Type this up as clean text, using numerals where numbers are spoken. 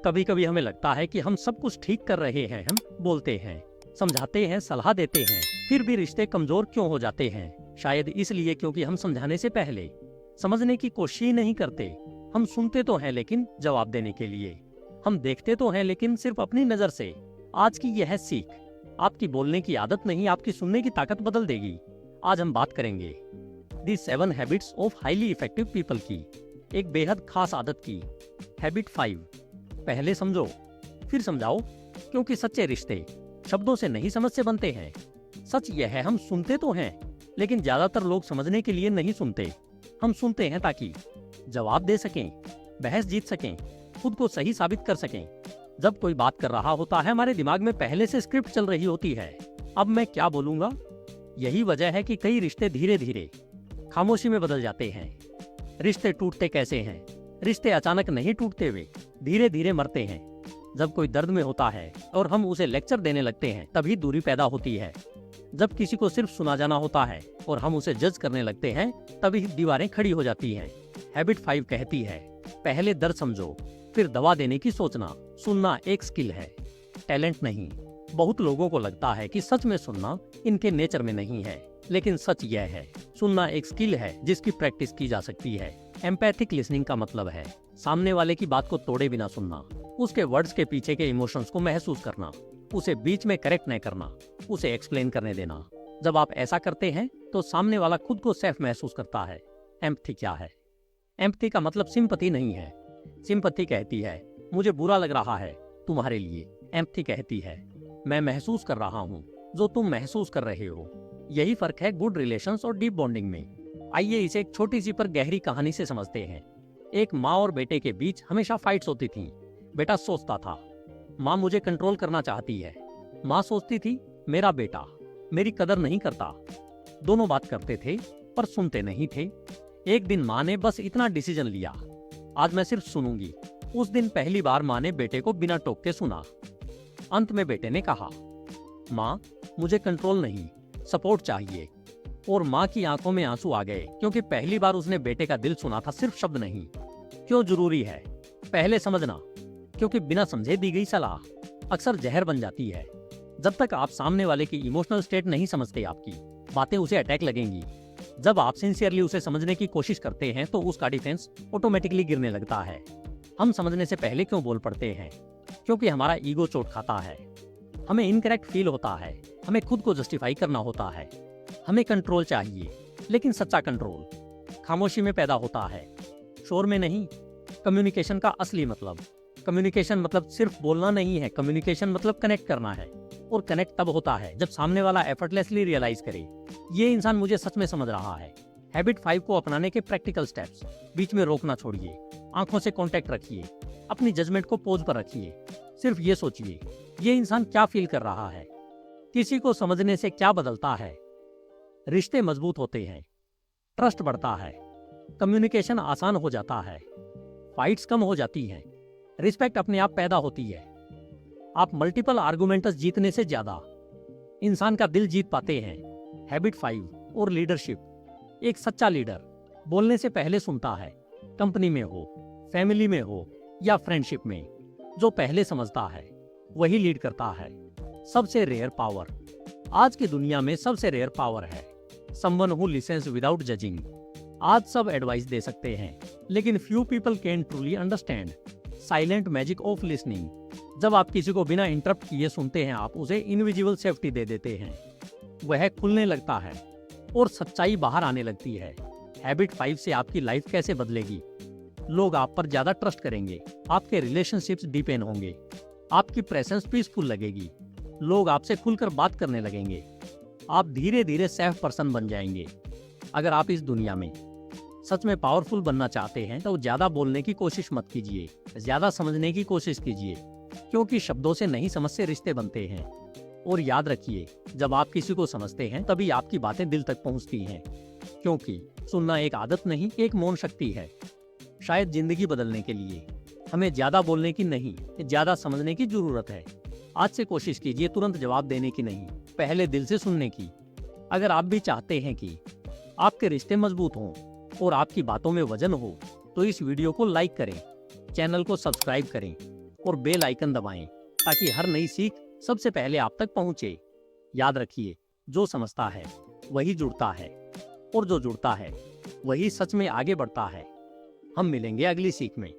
कभी कभी हमें लगता है कि हम सब कुछ ठीक कर रहे हैं। हम बोलते हैं, समझाते हैं, सलाह देते हैं, फिर भी रिश्ते कमजोर क्यों हो जाते हैं? शायद इसलिए क्योंकि हम समझाने से पहले समझने की कोशिश ही नहीं करते। हम सुनते तो हैं लेकिन जवाब देने के लिए, हम देखते तो हैं लेकिन सिर्फ अपनी नजर से। आज की यह सीख आपकी बोलने की आदत नहीं, आपकी सुनने की ताकत बदल देगी। आज हम बात करेंगे दी 7 habits of highly effective people की, एक बेहद खास आदत की। हैबिट 5, पहले समझो फिर समझाओ, क्योंकि सच्चे रिश्ते शब्दों से नहीं समझ से बनते हैं। सच यह है, हम सुनते तो हैं लेकिन ज्यादातर लोग समझने के लिए नहीं सुनते। हम सुनते हैं ताकि जवाब दे सकें, बहस जीत सकें, खुद को सही साबित कर सकें। जब कोई बात कर रहा होता है, हमारे दिमाग में पहले से स्क्रिप्ट चल रही होती है। अब मैं क्या बोलूंगा? यही वजह है कि कई रिश्ते धीरे धीरे खामोशी में बदल जाते हैं। रिश्ते टूटते कैसे हैं? रिश्ते अचानक नहीं टूटते, वे धीरे धीरे मरते हैं। जब कोई दर्द में होता है और हम उसे लेक्चर देने लगते हैं, तभी दूरी पैदा होती है। जब किसी को सिर्फ सुना जाना होता है और हम उसे जज करने लगते हैं, तभी दीवारें खड़ी हो जाती हैं। हैबिट 5 कहती है, पहले दर्द समझो फिर दवा देने की सोचना। सुनना एक स्किल है, टैलेंट नहीं। बहुत लोगों को लगता है कि सच में सुनना इनके नेचर में नहीं है, लेकिन सच यह है, सुनना एक स्किल है जिसकी प्रैक्टिस की जा सकती है। एम्पैथिक लिसनिंग का मतलब है सामने वाले की बात को तोड़े बिना सुनना, उसके वर्ड्स के पीछे के इमोशंस को महसूस करना, उसे बीच में करेक्ट नहीं करना, उसे एक्सप्लेन करने देना। जब आप ऐसा करते हैं तो सामने वाला खुद को सेफ महसूस करता है। एम्पैथी क्या है? एम्पैथी का मतलब सिंपैथी नहीं है। सिंपैथी कहती है मुझे बुरा लग रहा है तुम्हारे लिए। एम्पैथी कहती है मैं महसूस कर रहा हूँ जो तुम महसूस कर रहे हो। यही फर्क है गुड रिलेशंस और डीप बॉन्डिंग में। आइए इसे एक छोटी सी पर गहरी कहानी से समझते हैं। एक माँ और बेटे के बीच हमेशा फाइट्स होती थी। बेटा सोचता था माँ मुझे कंट्रोल करना चाहती है। माँ सोचती थी मेरा बेटा मेरी कदर नहीं करता। दोनों बात करते थे पर सुनते नहीं थे। एक दिन माँ ने बस इतना डिसीजन लिया, आज मैं सिर्फ सुनूंगी। उस दिन पहली बार माँ ने बेटे को बिना टोक के सुना। अंत में बेटे ने कहा माँ मुझे कंट्रोल नहीं, सपोर्ट चाहिए। और माँ की आंखों में आंसू आ गए, क्योंकि पहली बार उसने बेटे का दिल सुना था, सिर्फ शब्द नहीं। क्यों जरूरी है पहले समझना? क्योंकि बिना समझे दी गई सलाह अक्सर जहर बन जाती है। जब तक आप सामने वाले की इमोशनल स्टेट नहीं समझते, आपकी बातें उसे अटैक लगेंगी। जब आप सिंसियरली उसे समझने की कोशिश करते हैं तो उसका डिफेंस ऑटोमेटिकली गिरने लगता है। हम समझने से पहले क्यों बोल पड़ते हैं? क्योंकि हमारा ईगो चोट खाता है। हमें इनकरेक्ट फील होता है, हमें खुद को जस्टिफाई करना होता है। हमें कंट्रोल चाहिए, लेकिन सच्चा कंट्रोल खामोशी में पैदा होता है, शोर में नहीं। कम्युनिकेशन का असली कम्युनिकेशन मतलब सिर्फ बोलना नहीं है। कम्युनिकेशन मतलब कनेक्ट करना है। और कनेक्ट तब होता है जब सामने वाला एफर्टलेसली रियलाइज करे ये इंसान मुझे सच में समझ रहा है। हैबिट 5 को अपनाने के प्रैक्टिकल स्टेप्स। बीच में रोकना छोड़िए, आंखों से कांटेक्ट रखिए, अपनी जजमेंट को पोज पर रखिए। सिर्फ ये सोचिए ये इंसान क्या फील कर रहा है। किसी को समझने से क्या बदलता है? रिश्ते मजबूत होते हैं, ट्रस्ट बढ़ता है, कम्युनिकेशन आसान हो जाता है, फाइट्स कम हो जाती हैं, रिस्पेक्ट अपने आप पैदा होती है। आप मल्टीपल आर्गुमेंट्स जीतने से ज्यादा इंसान का दिल जीत पाते हैं। हैबिट 5 और लीडरशिप। एक सच्चा लीडर बोलने से पहले सुनता है। कंपनी में हो, फैमिली में हो या फ्रेंडशिप में, जो पहले समझता है वही लीड करता है। सबसे रेयर पावर, आज की दुनिया में सबसे रेयर पावर है someone who lessons without judging. आज सब एडवाइस दे सकते हैं, लेकिन few people can truly understand silent magic of listening. जब आप किसी को बिना इंटरप्ट किए सुनते हैं, आप उसे इनविजिबल सेफ्टी दे देते हैं। वह खुलने लगता है और सच्चाई बाहर आने लगती है। हैबिट 5 से आपकी लाइफ कैसे बदलेगी? लोग आप पर ज्यादा ट्रस्ट करेंगे, आपके रिलेशनशिप्स डीपेन होंगे, आपकी प्रेजेंस पीसफुल लगेगी, लोग आपसे खुलकर बात करने लगेंगे, आप धीरे धीरे सेफ पर्सन बन जाएंगे। अगर आप इस दुनिया में सच में पावरफुल बनना चाहते हैं तो ज्यादा बोलने की कोशिश मत कीजिए, ज्यादा समझने की कोशिश कीजिए, क्योंकि शब्दों से नहीं समझ से रिश्ते बनते हैं। और याद रखिए, जब आप किसी को समझते हैं तभी आपकी बातें दिल तक पहुंचती हैं, क्योंकि सुनना एक आदत नहीं, एक मौन शक्ति है। शायद जिंदगी बदलने के लिए हमें ज्यादा बोलने की नहीं, ज्यादा समझने की जरूरत है। आज से कोशिश कीजिए तुरंत जवाब देने की नहीं, पहले दिल से सुनने की। अगर आप भी चाहते हैं कि आपके रिश्ते मजबूत हों और आपकी बातों में वजन हो, तो इस वीडियो को लाइक करें, चैनल को सब्सक्राइब करें और बेल आइकन दबाएं ताकि हर नई सीख सबसे पहले आप तक पहुंचे। याद रखिए, जो समझता है वही जुड़ता है, और जो जुड़ता है वही सच में आगे बढ़ता है। हम मिलेंगे अगली सीख में।